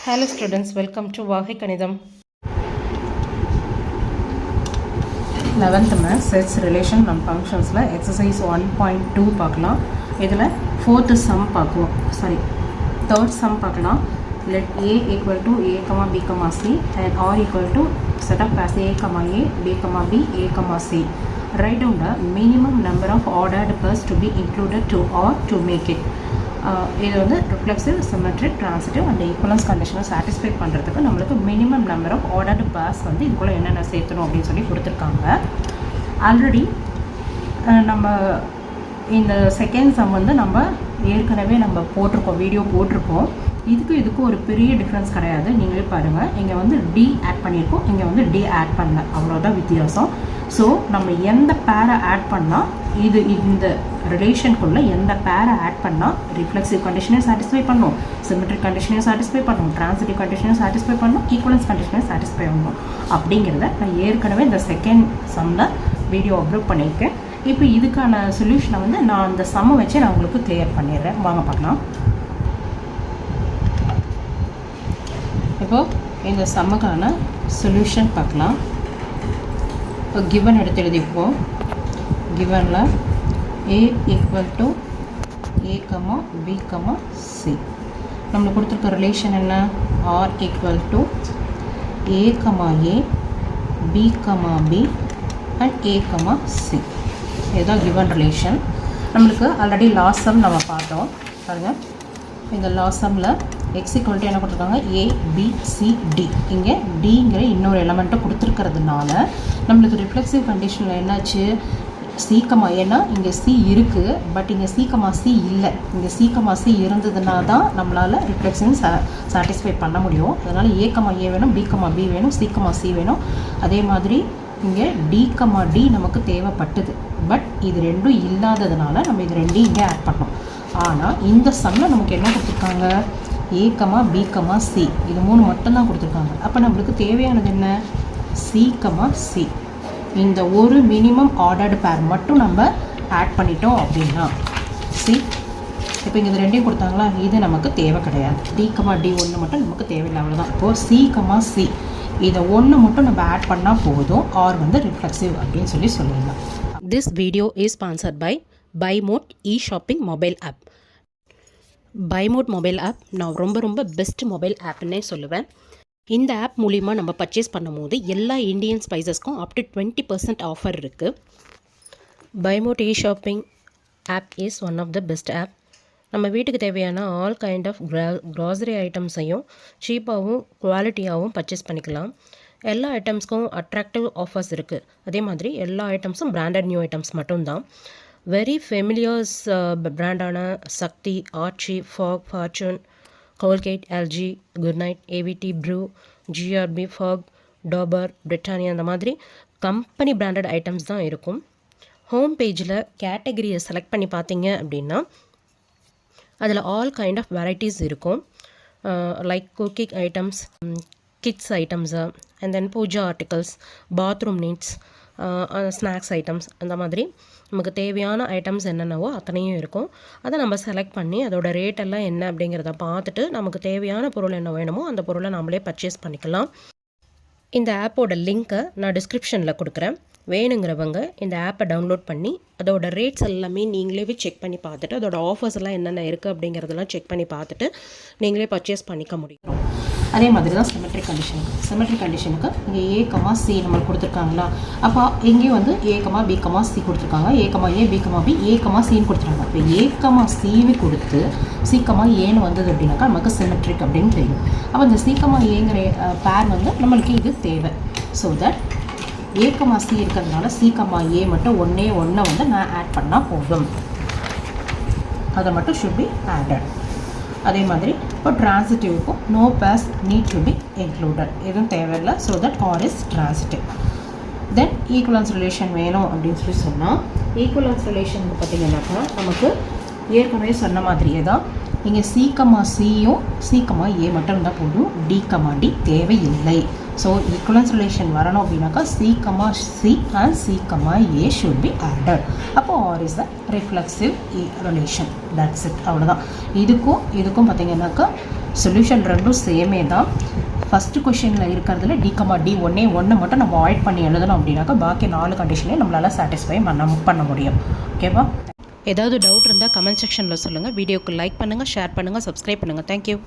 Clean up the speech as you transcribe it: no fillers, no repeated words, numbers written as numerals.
Hello students, welcome to Vagai Kanidam. 11th math sets relation and functions la exercise 1.2 பார்க்கலாம். இதில் 4th sum பார்க்குவோம். third sum பார்க்கலாம். Let a equal to a, b, c and r equal to set up as a, b, b, a, c. Write down the minimum number of ordered pairs to be included to or to make it. இது வந்து reflexive, symmetric, transitive and equivalence கண்டிஷனை satisfy பண்ணுறதுக்கு நம்மளுக்கு minimum number of ordered pairs வந்து இதுக்குள்ளே என்னென்ன சேர்த்தணும் அப்படின்னு சொல்லி கொடுத்துருக்காங்க. ஆல்ரெடி நம்ம இந்த செகண்ட் சம் வந்து நம்ம ஏற்கனவே நம்ம வீடியோ போட்டிருக்கோம். இதுக்கும் ஒரு பெரிய டிஃப்ரென்ஸ் கிடையாது. நீங்களே பாருங்கள், இங்கே வந்து டி ஆட் பண்ணியிருக்கோம், இங்கே வந்து டி ஆட் பண்ணல, அவ்வளோதான் வித்தியாசம். ஸோ நம்ம எந்த பேரை ஆட் பண்ணால் இந்த ரிலேஷனுக்குள்ளே எந்த பேரை ஆட் பண்ணால் ரிஃப்ளெக்சிவ் கண்டிஷனையும் சாட்டிஸ்ஃபை பண்ணும், சிமெட்ரிக் கண்டிஷனையும் சாட்டிஸ்ஃபை பண்ணும், ட்ரான்சிட்டிவ் கண்டிஷனையும் சாட்டிஸ்ஃபை பண்ணும், ஈக்குவலன்ஸ் கண்டிஷனையும் சாட்டிஸ்ஃபை பண்ணணும் அப்படிங்கிறத நான் ஏற்கனவே இந்த செகண்ட் சம்மில் வீடியோ அப்லோட் பண்ணியிருக்கேன். இப்போ இதுக்கான சொல்யூஷனை வந்து நான் அந்த சம்மை வச்சு நான் உங்களுக்கு கிளியர் பண்ணிடுறேன். வாங்க பார்க்கலாம். இப்போது இந்த சம்முக்கான சொல்யூஷன் பார்க்கலாம். இப்போ கிவன் எடுத்து எழுதிப்போம். கிவனில் a equal to a, b, c. நம்மளுக்கு கொடுத்துருக்க ரிலேஷன் என்ன? r equal to a, b, and a, c. இதுதான் கிவன் ரிலேஷன். நம்மளுக்கு ஆல்ரெடி லாஸ்ட் சம் நம்ம பார்த்தோம். பாருங்கள், இந்த லாஸ்ட் சம்மில் எக்ஸ் ஈக்குவல் டு என்ன கொடுத்துருக்காங்க? ஏ, பி, சி, டி. இங்கே டிங்கிற இன்னொரு எலமெண்ட்டை கொடுத்துருக்கிறதுனால நம்மளுக்கு ரிஃப்ளெக்சிவ் கண்டிஷனில் என்னாச்சு? சீக்கமா, ஏன்னா இங்கே சி இருக்குது, பட் இங்கே சீக்கமா சி இல்லை. இங்கே சீக்கமா சி இருந்ததுனா தான் நம்மளால் ரிஃப்ளெக்ஷன் சாட்டிஸ்ஃபை பண்ண முடியும். அதனால் ஏ வேணும், பி வேணும், சி வேணும். அதே மாதிரி இங்கே டி நமக்கு தேவைப்பட்டது, பட் இது ரெண்டும் இல்லாததுனால நம்ம இது ரெண்டையும் இங்கே ஆட் பண்ணோம். ஆனால் இந்த சம்மில் நமக்கு என்ன கொடுத்துருக்காங்க? ஏ, பி, சி, இது 3 மட்டும்தான் கொடுத்துருக்காங்க. அப்போ நம்மளுக்கு தேவையானது என்ன? சி. இந்த ஒரு மினிமம் ஆர்டர்டு பேர் மட்டும் நம்ம ஆட் பண்ணிட்டோம் அப்படின்னா சி. இப்போ இங்கே இது ரெண்டையும் கொடுத்தாங்களா? இது நமக்கு தேவை கிடையாது. டி, ஒன்று மட்டும் நமக்கு தேவையில்லை, அவ்வளோதான். இப்போது சி இதை ஒன்று மட்டும் நம்ம ஆட் பண்ணால் போதும், ஆர் வந்து ரிஃப்ளெக்சிவ் அப்படின்னு சொல்லிடலாம். This video is sponsored by BuyMode e-shopping mobile app. BuyMode mobile app நான் ரொம்ப பெஸ்ட் மொபைல் ஆப்னே சொல்லுவேன். இந்த ஆப் மூலிமா நம்ம பர்ச்சேஸ் பண்ணும்போது எல்லா இந்தியன் ஸ்பைசஸ்க்கும் அப் டு 20% ஆஃபர் இருக்குது. BuyMode e-shopping app is one of the best app. நம்ம வீட்டுக்கு தேவையான ஆல் கைண்ட் ஆஃப் க்ராசரி ஐட்டம்ஸையும் சீப்பாகவும் குவாலிட்டியாகவும் பர்ச்சேஸ் பண்ணிக்கலாம். எல்லா ஐட்டம்ஸ்க்கும் அட்ராக்டிவ் ஆஃபர்ஸ் இருக்குது. அதே மாதிரி எல்லா ஐட்டம்ஸும் பிராண்டட் நியூ ஐட்டம்ஸ் மட்டும்தான். வெரி ஃபெமிலியர்ஸ் பிராண்டான Sakthi, Aachi, Fogg, Fortune, Colgate, LG, good night, AVT, Bru, GRB, Fogg, Dabur, Britannia, அந்த மாதிரி கம்பெனி பிராண்டட் ஐட்டம்ஸ் தான் இருக்கும். ஹோம் பேஜில் கேட்டகரியை செலக்ட் பண்ணி பார்த்தீங்க அப்படின்னா அதில் ஆல் கைண்ட் ஆஃப் வெரைட்டிஸ் இருக்கும். Like cooking items, kids items, and then puja articles, bathroom needs, snacks items, அந்த மாதிரி நமக்கு தேவையான ஐட்டம்ஸ் என்னென்னவோ அத்தனையும் இருக்கும். அதை நம்ம செலக்ட் பண்ணி அதோட ரேட்டெல்லாம் என்ன அப்படிங்கிறத பார்த்துட்டு நமக்கு தேவையான பொருள் என்ன வேணுமோ அந்த பொருளை நம்மளே பர்ச்சேஸ் பண்ணிக்கலாம். இந்த ஆப்போட லிங்க்கை நான் டிஸ்கிரிப்ஷனில் கொடுக்குறேன். வேணுங்கிறவங்க இந்த ஆப்பை டவுன்லோட் பண்ணி அதோட ரேட்ஸ் எல்லாமே நீங்களே செக் பண்ணி பார்த்துட்டு அதோட ஆஃபர்ஸ் எல்லாம் என்னென்ன இருக்குது அப்படிங்கிறதெல்லாம் செக் பண்ணி பார்த்துட்டு நீங்களே பர்ச்சேஸ் பண்ணிக்க முடியும். அதே மாதிரி தான் சிமெட்ரிக் கண்டிஷனுக்கு இங்கே ஏ, சி நம்மளுக்கு கொடுத்துருக்காங்களா? அப்போ இங்கேயும் வந்து ஏ, பி, சி கொடுத்துருக்காங்க. ஏ, பி, சின்னு கொடுத்துருக்காங்க. இப்போ ஏ, சிவி கொடுத்து சி, ஏன்னு வந்தது அப்படின்னாக்கா நமக்கு சிமெட்ரிக் அப்படின்னு தெரியும். அப்போ இந்த சி, ஏங்கிற பேர் வந்து நம்மளுக்கு இது தேவை. ஸோ தட் ஏ, சி இருக்கிறதுனால சி, ஏ மட்டும் ஒன்று வந்து நான் ஆட் பண்ணால் போதும். அதை மட்டும் ஷுட் பி ஆடட். அதே மாதிரி இப்போ ட்ரான்சிட்டிவ்க்கும் no pairs need to be included, எதுவும் தேவையில்லை. So that R is transitive. Then equivalence relation வேணும் அப்படின்னு சொன்னால் ஈக்குவலன்ஸ் ரிலேஷன் பார்த்திங்கன்னாக்கா நமக்கு ஏற்கனவே சொன்ன மாதிரியே தான். இங்கே சியும் ஏ மட்டும் இருந்தால் போதும், டி தேவையில்லை. ஸோ ஈக்குவலன்ஸ் ரிலேஷன் வரணும் அப்படின்னாக்கா C and A should be added. அப்போ R is the reflexive relation. That's it, அவ்வளோதான். இதுக்கும் பார்த்திங்கன்னாக்கா சொல்யூஷன் ரெண்டும் சேமே தான். ஃபஸ்ட்டு கொஷினில் இருக்கிறதுல டி, ஒன்று மட்டும் நம்ம அவாய்ட் பண்ணி எழுதணும் அப்படின்னாக்கா பாக்கி 4 கண்டிஷனையும் நம்மளால் சாட்டிஸ்ஃபை பண்ண முடியும். ஓகேவா? ஏதாவது டவுட் இருந்தால் கமெண்ட் செக்ஷனில் சொல்லுங்கள். வீடியோக்கு லைக் பண்ணுங்கள், ஷேர் பண்ணுங்கள், சப்ஸ்கிரைப் பண்ணுங்கள். தேங்க்யூ.